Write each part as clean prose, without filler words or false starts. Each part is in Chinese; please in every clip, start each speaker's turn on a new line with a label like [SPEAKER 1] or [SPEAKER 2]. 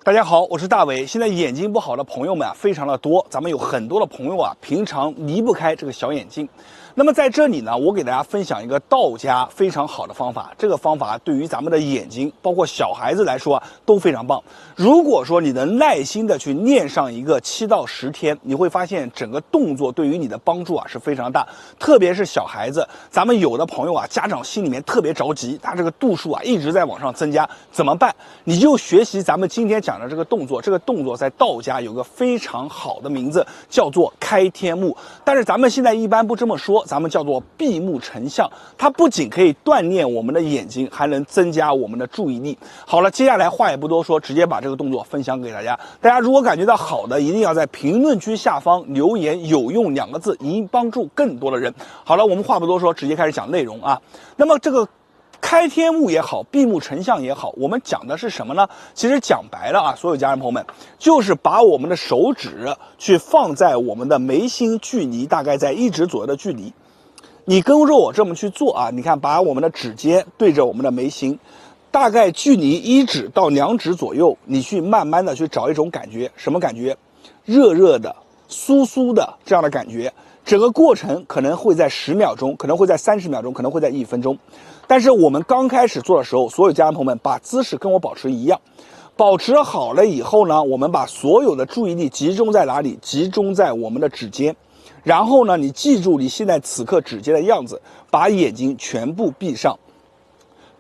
[SPEAKER 1] 大家好，我是大伟。现在眼睛不好的朋友们啊，非常的多。咱们有很多的朋友啊，平常离不开这个小眼镜。那么在这里呢，我给大家分享一个道家非常好的方法。这个方法对于咱们的眼睛，包括小孩子来说啊，都非常棒。如果说你能耐心的去练上一个7到10天，你会发现整个动作对于你的帮助啊是非常大。特别是小孩子，咱们有的朋友啊，家长心里面特别着急，他这个度数啊一直在往上增加，怎么办？你就学习咱们今天讲的这个动作。这个动作在道家有个非常好的名字，叫做开天目。但是咱们现在一般不这么说，咱们叫做闭目成像。它不仅可以锻炼我们的眼睛，还能增加我们的注意力。好了，接下来话也不多说，直接把这个动作分享给大家。大家如果感觉到好的，一定要在评论区下方留言有用2个字，以帮助更多的人。好了，我们话不多说，直接开始讲内容啊。那么这个开天目也好，闭目成像也好，我们讲的是什么呢？其实讲白了啊，所有家人朋友们，就是把我们的手指去放在我们的眉心距离大概在1指左右的距离。你跟着我这么去做啊，你看，把我们的指尖对着我们的眉心，大概距离1指到2指左右，你去慢慢的去找一种感觉，什么感觉？热热的、酥酥的这样的感觉。整个过程可能会在10秒钟，可能会在30秒钟，可能会在1分钟。但是我们刚开始做的时候，所有家人朋友们把姿势跟我保持一样，保持好了以后呢，我们把所有的注意力集中在哪里？集中在我们的指尖。然后呢，你记住你现在此刻指尖的样子，把眼睛全部闭上。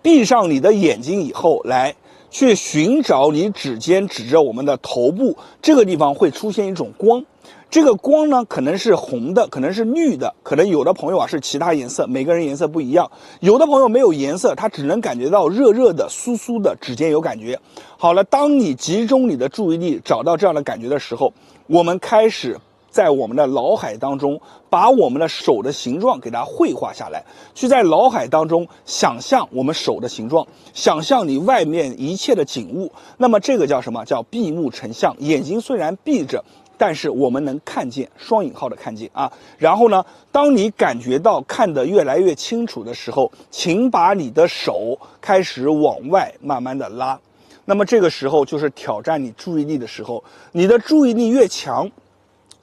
[SPEAKER 1] 闭上你的眼睛以后，来去寻找你指尖指着我们的头部这个地方会出现一种光。这个光呢，可能是红的，可能是绿的，可能有的朋友啊是其他颜色，每个人颜色不一样。有的朋友没有颜色，他只能感觉到热热的、酥酥的，指尖有感觉。好了，当你集中你的注意力找到这样的感觉的时候，我们开始在我们的脑海当中把我们的手的形状给它绘画下来，去在脑海当中想象我们手的形状，想象你外面一切的景物。那么这个叫什么？叫闭目成像。眼睛虽然闭着，但是我们能看见，双引号的看见啊。然后呢，当你感觉到看得越来越清楚的时候，请把你的手开始往外慢慢的拉。那么这个时候就是挑战你注意力的时候，你的注意力越强，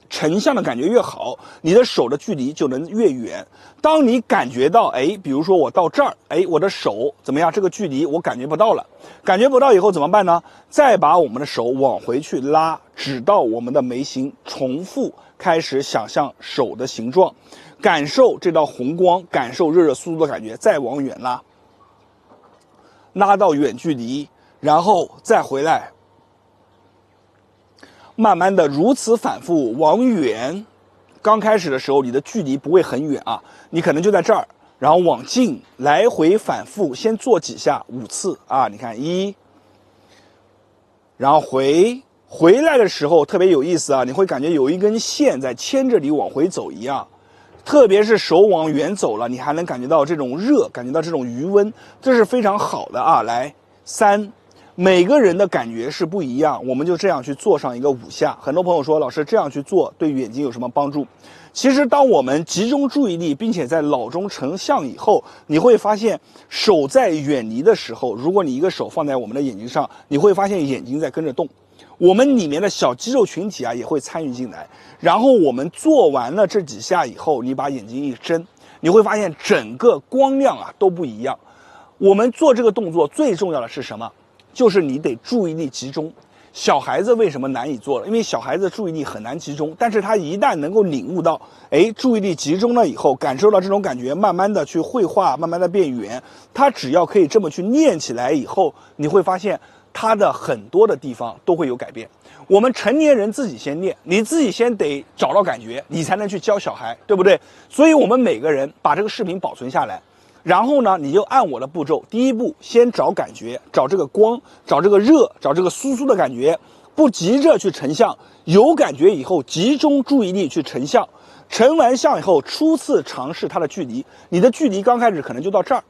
[SPEAKER 1] 成像的感觉越好，你的手的距离就能越远。当你感觉到，比如说我到这儿，我的手怎么样？这个距离我感觉不到了，感觉不到以后怎么办呢？再把我们的手往回去拉，指到我们的眉心，重复开始想象手的形状，感受这道红光，感受热热酥酥的感觉，再往远拉，拉到远距离，然后再回来。慢慢的如此反复往远，刚开始的时候你的距离不会很远啊，你可能就在这儿，然后往近，来回反复，先做几下5次啊，你看1，然后回来的时候特别有意思啊，你会感觉有一根线在牵着你往回走一样，特别是手往远走了，你还能感觉到这种热，感觉到这种余温，这是非常好的啊。来3。每个人的感觉是不一样，我们就这样去做上一个5下。很多朋友说，老师这样去做对眼睛有什么帮助？其实当我们集中注意力，并且在脑中成像以后，你会发现手在远离的时候，如果你一个手放在我们的眼睛上，你会发现眼睛在跟着动，我们里面的小肌肉群体啊也会参与进来。然后我们做完了这几下以后，你把眼睛一睁，你会发现整个光亮啊都不一样。我们做这个动作最重要的是什么？就是你得注意力集中。小孩子为什么难以做了？因为小孩子注意力很难集中，但是他一旦能够领悟到，注意力集中了以后，感受到这种感觉，慢慢的去绘画，慢慢的变圆，他只要可以这么去练起来以后，你会发现他的很多的地方都会有改变。我们成年人自己先练，你自己先得找到感觉，你才能去教小孩，对不对？所以我们每个人把这个视频保存下来，然后呢，你就按我的步骤，第一步先找感觉，找这个光，找这个热，找这个酥酥的感觉，不急着去成像，有感觉以后集中注意力去成像，成完像以后初次尝试它的距离，你的距离刚开始可能就到这儿，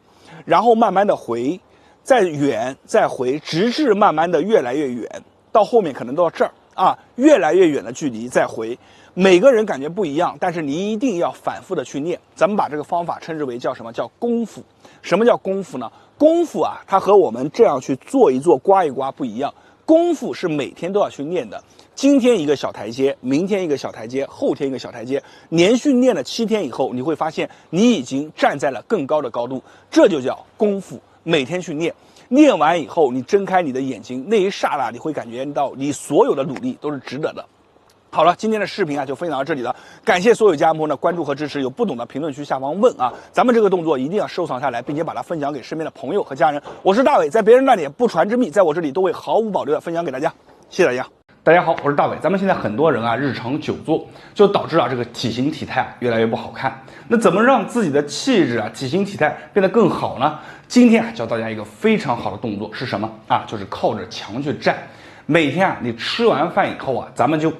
[SPEAKER 1] 然后慢慢的回，再远再回，直至慢慢的越来越远，到后面可能到这儿啊，越来越远的距离再回。每个人感觉不一样，但是你一定要反复的去练。咱们把这个方法称之为叫什么？叫功夫。什么叫功夫呢？功夫啊，它和我们这样去做一做、刮一刮不一样。功夫是每天都要去练的。今天一个小台阶，明天一个小台阶，后天一个小台阶，连续练了7天以后，你会发现你已经站在了更高的高度，这就叫功夫。每天去练，练完以后，你睁开你的眼睛，那一刹那，你会感觉到你所有的努力都是值得的。好了，今天的视频就分享到这里了，感谢所有家人朋友的关注和支持。有不懂的评论区下方问咱们这个动作一定要收藏下来，并且把它分享给身边的朋友和家人。我是大伟，在别人那里不传之秘，在我这里都会毫无保留的分享给大家。谢谢大家。大家好，我是大伟。咱们现在很多人日常久坐，就导致这个体型体态越来越不好看。那怎么让自己的气质体型体态变得更好呢？今天教大家一个非常好的动作是什么就是靠着墙去站。每天你吃完饭以后咱们就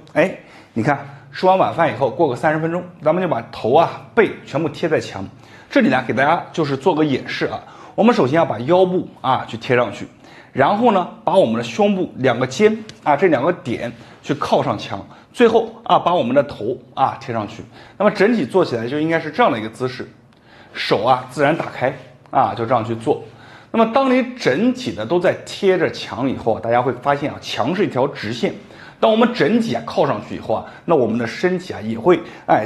[SPEAKER 1] 你看吃完晚饭以后过个30分钟，咱们就把头背全部贴在墙。这里呢给大家就是做个演示我们首先要把腰部去贴上去。然后呢，把我们的胸部2个肩这2个点去靠上墙，最后把我们的头贴上去。那么整体做起来就应该是这样的一个姿势，手自然打开就这样去做。那么当你整体的都在贴着墙以后，大家会发现墙是一条直线。当我们整体靠上去以后那我们的身体也会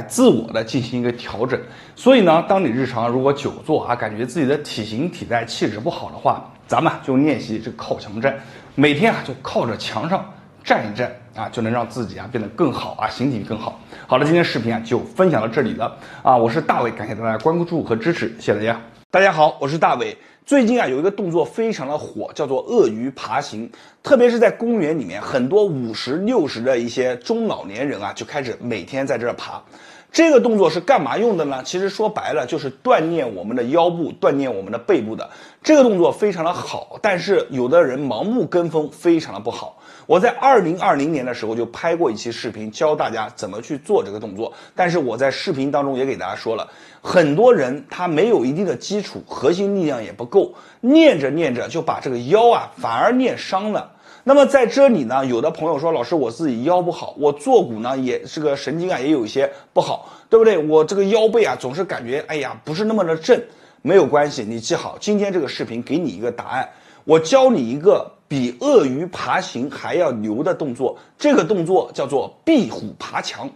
[SPEAKER 1] 自我的进行一个调整。所以呢，当你日常如果久坐感觉自己的体型体态气质不好的话，咱们就练习这个靠墙站，每天就靠着墙上站一站就能让自己变得更好形体更好。好了，今天视频就分享到这里了我是大伟，感谢大家关注和支持，谢谢大家。大家好，我是大伟。最近有一个动作非常的火，叫做鳄鱼爬行。特别是在公园里面，很多50、60的一些中老年人就开始每天在这爬。这个动作是干嘛用的呢？其实说白了就是锻炼我们的腰部，锻炼我们的背部的。这个动作非常的好，但是有的人盲目跟风，非常的不好。我在2020年的时候就拍过一期视频，教大家怎么去做这个动作。但是我在视频当中也给大家说了，很多人他没有一定的基础，核心力量也不够，练着练着就把这个腰反而练伤了。那么在这里呢，有的朋友说，老师我自己腰不好，我坐骨呢也这个神经也有一些不好，对不对？我这个腰背总是感觉不是那么的正。没有关系，你记好，今天这个视频给你一个答案，我教你一个比鳄鱼爬行还要牛的动作，这个动作叫做壁虎爬墙。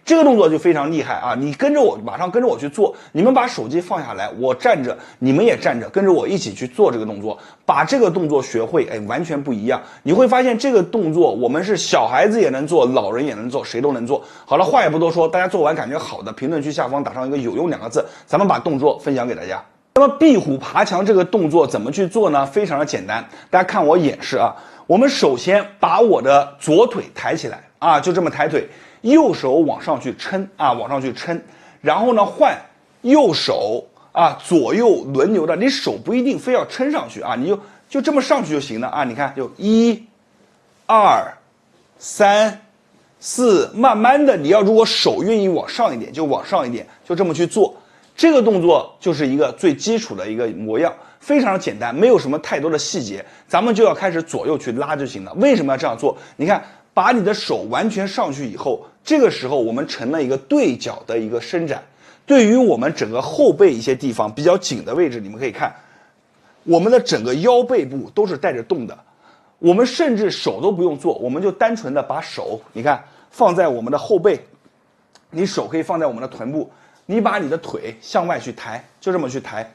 [SPEAKER 1] 这个动作就非常厉害你跟着我，马上跟着我去做。你们把手机放下来，我站着，你们也站着，跟着我一起去做这个动作，把这个动作学会，完全不一样。你会发现这个动作我们是小孩子也能做，老人也能做，谁都能做。好了，话也不多说，大家做完感觉好的，评论区下方打上一个有用2个字，咱们把动作分享给大家。那么壁虎爬墙这个动作怎么去做呢？非常的简单，大家看我演示我们首先把我的左腿抬起来就这么抬腿，右手往上去撑往上去撑，然后呢换右手左右轮流的，你手不一定非要撑上去你就这么上去就行了你看，就1、2、3、4，慢慢的，你要如果手愿意往上一点就往上一点，就这么去做。这个动作就是一个最基础的一个模样，非常的简单，没有什么太多的细节，咱们就要开始左右去拉就行了。为什么要这样做？你看，把你的手完全上去以后，这个时候我们成了一个对角的一个伸展，对于我们整个后背一些地方比较紧的位置，你们可以看，我们的整个腰背部都是带着动的，我们甚至手都不用做，我们就单纯的把手，你看放在我们的后背，你手可以放在我们的臀部。你把你的腿向外去抬，就这么去抬，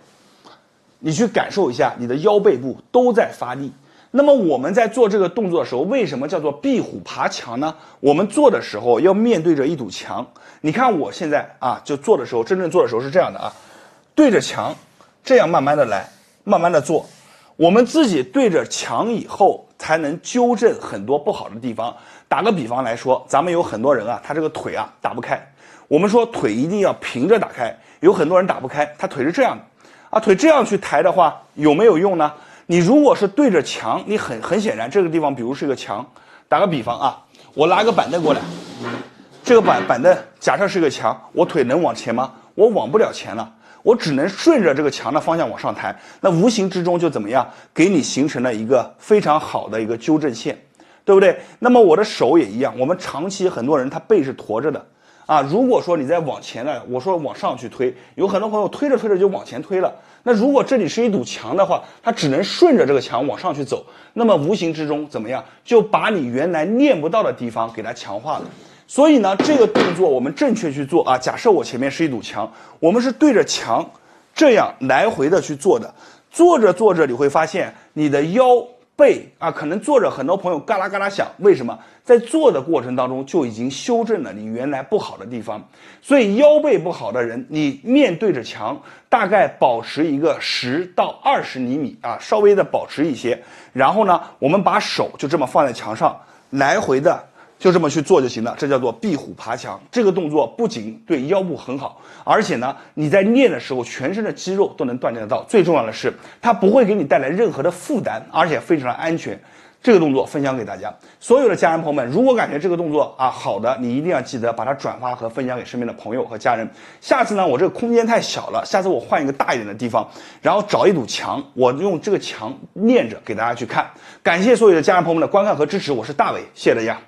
[SPEAKER 1] 你去感受一下你的腰背部都在发力。那么我们在做这个动作的时候，为什么叫做壁虎爬墙呢？我们做的时候要面对着一堵墙。你看我现在就做的时候，真正做的时候是这样的对着墙，这样慢慢的来，慢慢的做。我们自己对着墙以后，才能纠正很多不好的地方。打个比方来说，咱们有很多人他这个腿打不开。我们说腿一定要平着打开，有很多人打不开，他腿是这样的腿这样去抬的话有没有用呢？你如果是对着墙，你很显然这个地方比如是个墙，打个比方我拉个板凳过来，这个板凳假设是个墙，我腿能往前吗？我往不了前了，我只能顺着这个墙的方向往上抬，那无形之中就怎么样，给你形成了一个非常好的一个纠正线，对不对？那么我的手也一样，我们长期很多人他背是驼着的啊。如果说你在往前呢，我说往上去推，有很多朋友推着推着就往前推了。那如果这里是一堵墙的话，它只能顺着这个墙往上去走，那么无形之中怎么样，就把你原来练不到的地方给它强化了。所以呢，这个动作我们正确去做啊。假设我前面是一堵墙，我们是对着墙这样来回的去做的，做着做着你会发现你的腰背啊，可能做着很多朋友嘎啦嘎啦响，为什么？在做的过程当中就已经修正了你原来不好的地方。所以腰背不好的人，你面对着墙，大概保持一个10到20厘米啊，稍微的保持一些。然后呢，我们把手就这么放在墙上，来回的就这么去做就行了，这叫做壁虎爬墙。这个动作不仅对腰部很好，而且呢，你在练的时候全身的肌肉都能锻炼得到。最重要的是，它不会给你带来任何的负担，而且非常的安全。这个动作分享给大家，所有的家人朋友们，如果感觉这个动作啊好的，你一定要记得把它转发和分享给身边的朋友和家人。下次呢，我这个空间太小了，下次我换一个大一点的地方，然后找一堵墙，我用这个墙练着给大家去看。感谢所有的家人朋友们的观看和支持，我是大伟，谢谢大家。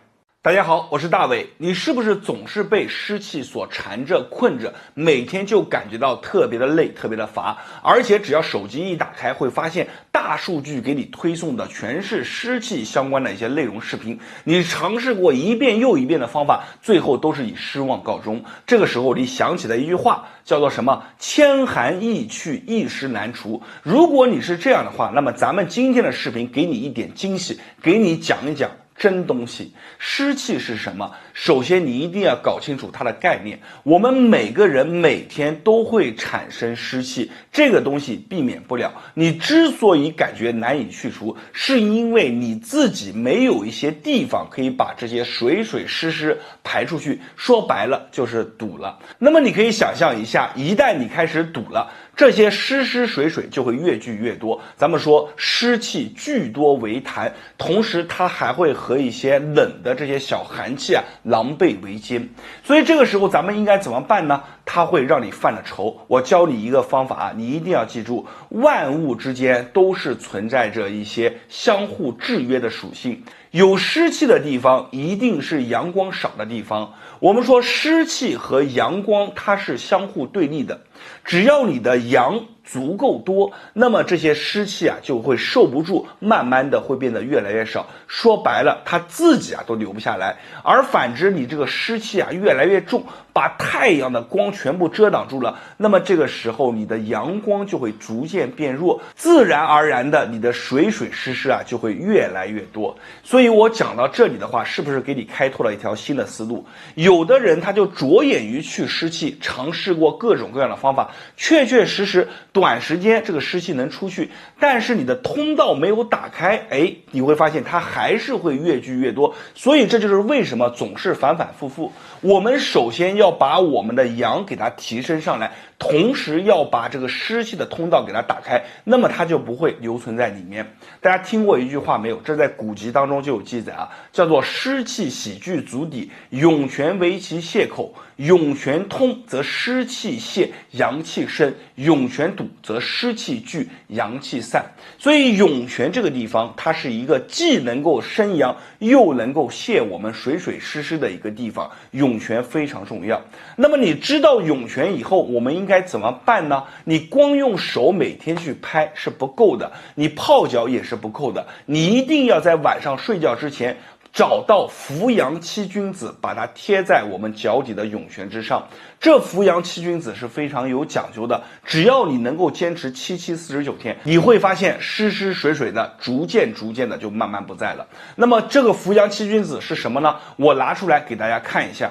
[SPEAKER 1] 大家好，我是大伟。你是不是总是被湿气所缠着困着，每天就感觉到特别的累，特别的乏，而且只要手机一打开，会发现大数据给你推送的全是湿气相关的一些内容视频，你尝试过一遍又一遍的方法，最后都是以失望告终。这个时候你想起了一句话，叫做什么？千寒易去，一湿难除。如果你是这样的话，那么咱们今天的视频给你一点惊喜，给你讲一讲真东西。湿气是什么？首先你一定要搞清楚它的概念。我们每个人每天都会产生湿气，这个东西避免不了。你之所以感觉难以去除，是因为你自己没有一些地方可以把这些水水湿湿排出去，说白了就是堵了。那么你可以想象一下，一旦你开始堵了，这些湿湿水水就会越聚越多。咱们说湿气聚多为痰，同时它还会和一些冷的这些小寒气啊狼狈为奸。所以这个时候咱们应该怎么办呢？它会让你犯了愁。我教你一个方法啊，你一定要记住，万物之间都是存在着一些相互制约的属性。有湿气的地方一定是阳光少的地方。我们说湿气和阳光它是相互对立的，只要你的阳足够多，那么这些湿气啊就会受不住，慢慢的会变得越来越少。说白了，它自己啊都留不下来。而反之，你这个湿气啊越来越重，把太阳的光全部遮挡住了，那么这个时候你的阳光就会逐渐变弱，自然而然的你的水水湿湿啊就会越来越多。所以我讲到这里的话，是不是给你开拓了一条新的思路？有的人他就着眼于去湿气，尝试过各种各样的方法，确确实实短时间这个湿气能出去，但是你的通道没有打开，你会发现它还是会越聚越多。所以这就是为什么总是反反复复。我们首先要把我们的阳给它提升上来，同时要把这个湿气的通道给它打开，那么它就不会留存在里面。大家听过一句话没有？这在古籍当中就有记载啊，叫做湿气喜聚足底，涌泉为其泄口。涌泉通则湿气泄，阳气生；涌泉堵则湿气聚，阳气散。所以涌泉这个地方，它是一个既能够生阳，又能够泄我们水水湿湿的一个地方。涌泉非常重要。那么你知道涌泉以后，我们应该怎么办呢？你光用手每天去拍是不够的，你泡脚也是不够的，你一定要在晚上睡觉之前找到扶阳七君子，把它贴在我们脚底的涌泉之上。这扶阳七君子是非常有讲究的，只要你能够坚持749天，你会发现湿湿水水的逐渐的就慢慢不在了。那么这个扶阳七君子是什么呢？我拿出来给大家看一下。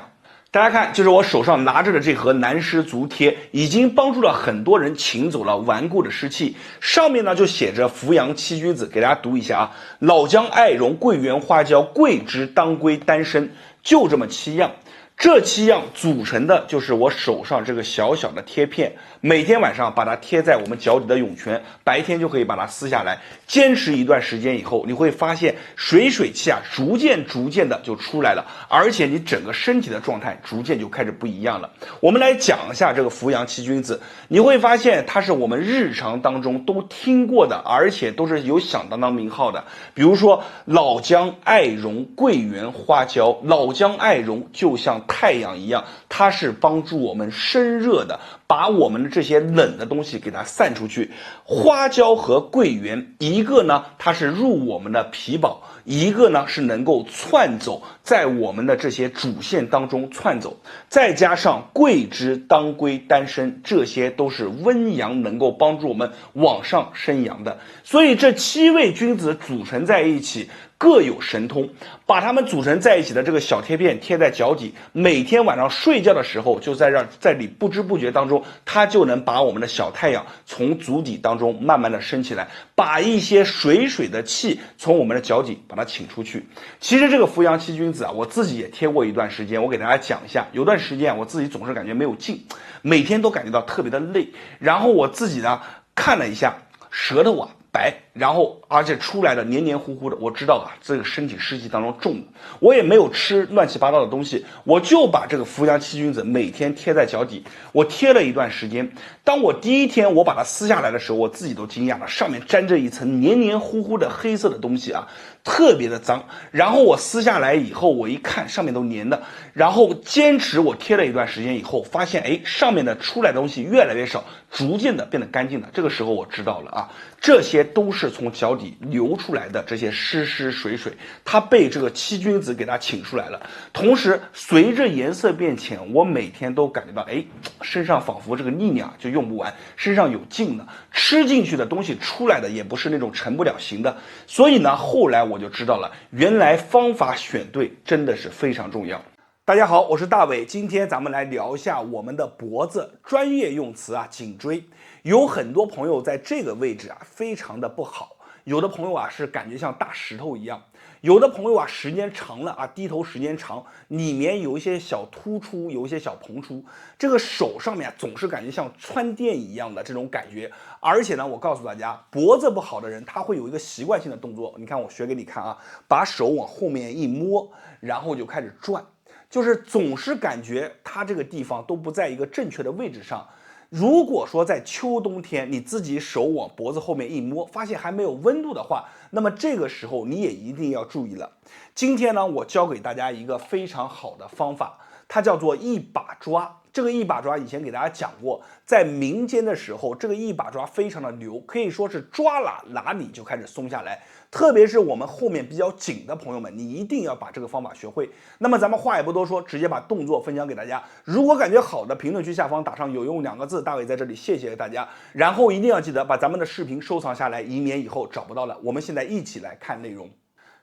[SPEAKER 1] 大家看，就是我手上拿着的这盒南湿足贴，已经帮助了很多人请走了顽固的湿气。上面呢就写着扶阳七君子，给大家读一下啊：老姜、艾绒、桂圆、花椒、桂枝、当归、丹参，就这么7样。这7样组成的就是我手上这个小小的贴片，每天晚上把它贴在我们脚底的涌泉，白天就可以把它撕下来。坚持一段时间以后，你会发现水水气啊逐渐的就出来了，而且你整个身体的状态逐渐就开始不一样了。我们来讲一下这个扶阳七君子，你会发现它是我们日常当中都听过的，而且都是有响当当名号的。比如说老姜、艾绒、桂圆、花椒。老姜、艾绒就像太阳一样，它是帮助我们生热的，把我们的这些冷的东西给它散出去。花椒和桂圆，一个呢它是入我们的脾宝，一个呢是能够窜走在我们的这些主线当中窜走，再加上桂枝、当归、丹参，这些都是温阳，能够帮助我们往上升阳的。所以这7味君子组成在一起，各有神通，把它们组成在一起的这个小贴片贴在脚底，每天晚上睡觉的时候就在你不知不觉当中，它就能把我们的小太阳从足底当中慢慢的升起来，把一些水水的气从我们的脚底把它请出去。其实这个扶阳七君子啊，我自己也贴过一段时间，我给大家讲一下。有段时间我自己总是感觉没有劲，每天都感觉到特别的累，然后我自己呢看了一下，舌头啊白，然后而且出来的黏黏糊糊的，我知道啊，这个身体湿气当中重的，我也没有吃乱七八糟的东西，我就把这个扶阳七君子每天贴在脚底，我贴了一段时间。当我第一天我把它撕下来的时候，我自己都惊讶了，上面沾着一层黏黏糊糊的黑色的东西啊，特别的脏。然后我撕下来以后，我一看上面都黏的，然后坚持我贴了一段时间以后，发现哎，上面的出来的东西越来越少，逐渐的变得干净了。这个时候我知道了啊，这些都是从脚底流出来的这些湿湿水水，它被这个七君子给它请出来了。同时随着颜色变浅，我每天都感觉到哎，身上仿佛这个力量就用不完，身上有劲了，吃进去的东西出来的也不是那种成不了形的。所以呢，后来我就知道了，原来方法选对真的是非常重要。大家好，我是大伟，今天咱们来聊一下我们的脖子，专业用词啊，颈椎。有很多朋友在这个位置啊，非常的不好，有的朋友啊是感觉像大石头一样，有的朋友啊时间长了啊，低头时间长，里面有一些小突出，有一些小膨出，这个手上面总是感觉像穿电一样的这种感觉。而且呢，我告诉大家，脖子不好的人他会有一个习惯性的动作，你看我学给你看啊，把手往后面一摸，然后就开始转，就是总是感觉它这个地方都不在一个正确的位置上。如果说在秋冬天你自己手往脖子后面一摸，发现还没有温度的话，那么这个时候你也一定要注意了。今天呢，我教给大家一个非常好的方法，它叫做一把抓。这个一把抓以前给大家讲过，在民间的时候，这个一把抓非常的牛，可以说是抓哪里就开始松下来。特别是我们后面比较紧的朋友们，你一定要把这个方法学会。那么咱们话也不多说，直接把动作分享给大家。如果感觉好的，评论区下方打上有用2个字，大伟在这里谢谢大家。然后一定要记得把咱们的视频收藏下来，以免以后找不到了。我们现在一起来看内容。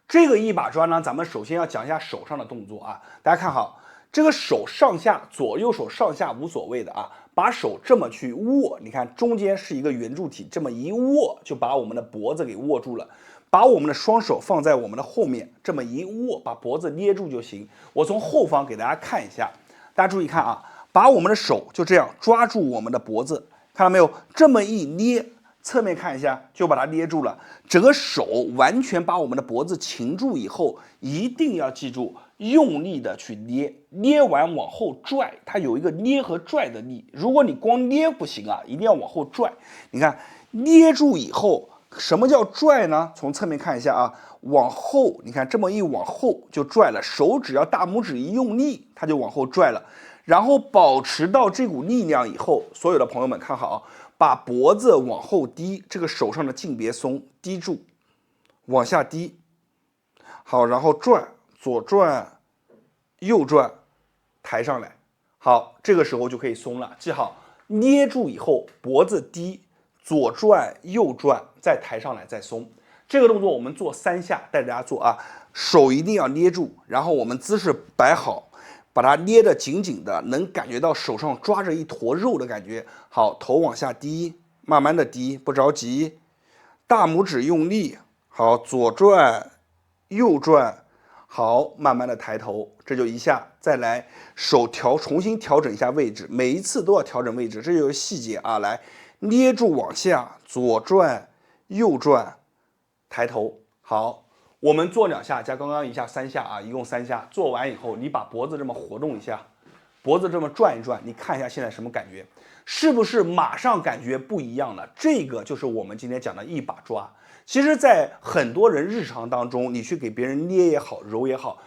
[SPEAKER 1] 这个一把抓呢，咱们首先要讲一下手上的动作啊，大家看好。这个手上下左右手上下无所谓的啊，把手这么去握，你看中间是一个圆柱体，这么一握就把我们的脖子给握住了。把我们的双手放在我们的后面，这么一握，把脖子捏住就行。我从后方给大家看一下，大家注意看啊，把我们的手就这样抓住我们的脖子，看到没有？这么一捏，侧面看一下，就把它捏住了。整个手完全把我们的脖子擒住以后，一定要记住。用力的去捏，捏完往后拽，它有一个捏和拽的力。如果你光捏不行啊，一定要往后拽。你看，捏住以后，什么叫拽呢？从侧面看一下啊，往后，你看这么一往后就拽了，手只要大拇指一用力，它就往后拽了。然后保持到这股力量以后，所有的朋友们看好啊，把脖子往后低，这个手上的劲别松，低住，往下低。好，然后转。左转，右转，抬上来，好，这个时候就可以松了。记好，捏住以后脖子低，左转右转，再抬上来再松。这个动作我们做3下，带着大家做啊。手一定要捏住，然后我们姿势摆好，把它捏得紧紧的，能感觉到手上抓着一坨肉的感觉。好，头往下低，慢慢的低，不着急。大拇指用力，好，左转，右转。好，慢慢的抬头，这就一下，再来手重新调整一下位置，每一次都要调整位置，这就是细节啊。来，捏住往下，左转，右转，抬头。好，我们做2下加刚刚1下3下啊，一共3下。做完以后，你把脖子这么活动一下，脖子这么转一转，你看一下现在什么感觉？是不是马上感觉不一样了？这个就是我们今天讲的一把抓。其实在很多人日常当中，你去给别人捏也好，揉也好，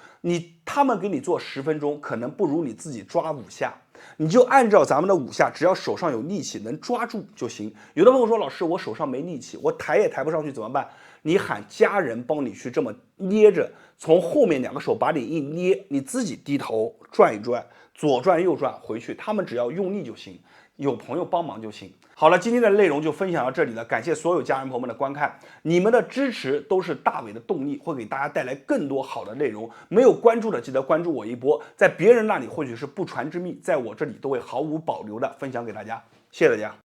[SPEAKER 1] 他们给你做10分钟，可能不如你自己抓5下。你就按照咱们的5下，只要手上有力气，能抓住就行。有的朋友说，老师，我手上没力气，我抬也抬不上去，怎么办？你喊家人帮你去这么捏着，从后面2个手把你一捏，你自己低头转一转，左转右转回去，他们只要用力就行，有朋友帮忙就行。好了，今天的内容就分享到这里了，感谢所有家人朋友们的观看，你们的支持都是大伟的动力，会给大家带来更多好的内容。没有关注的记得关注我一波，在别人那里或许是不传之秘，在我这里都会毫无保留的分享给大家，谢谢大家。